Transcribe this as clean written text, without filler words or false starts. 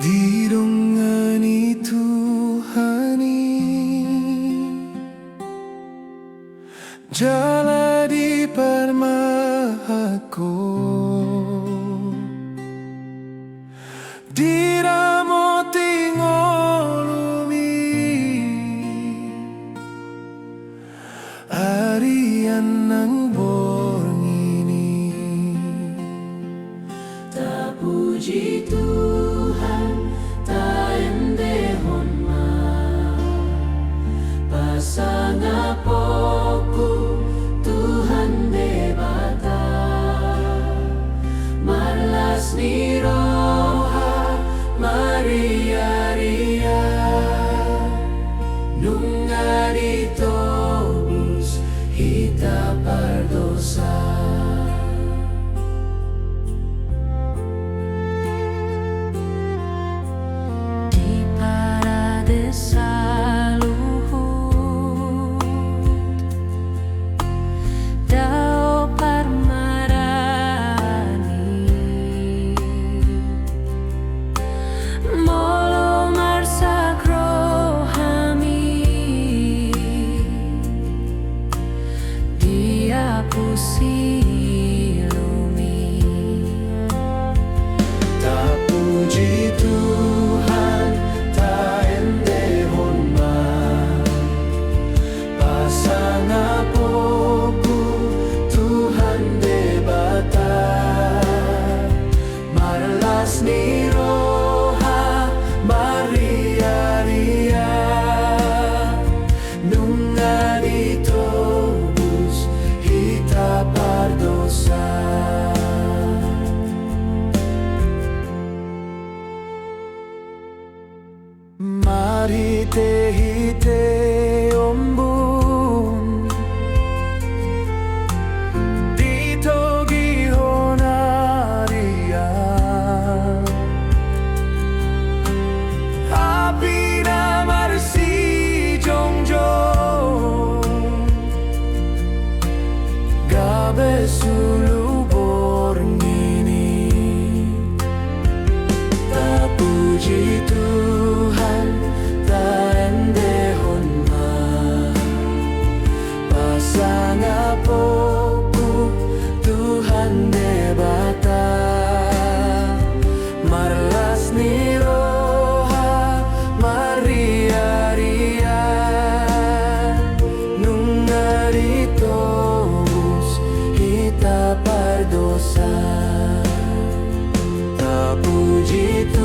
Dirungani Tuhani jala di parmahako diramo tingolumi arian ng borngini. Terpuji Tuhan, taendehon ma pasangapoku Tuhan debata malas ni roha Maria Ria nunga ditobus hita pardosa. Terpuji Tuhan, taendehon ma pasangapoku Tuhan debata marlas ni roha Maria Ria nunga ditobus hita pardosa. Mari hite ombun dito gihonaria api na marsi jongjo gabe sulu borngini. Terpuji Tuhan, taendehon ma pasangapoku Tuhan debata marlas ni roha Maria Ria nunga ditobus hita pardosa. Terpuji Tuhan,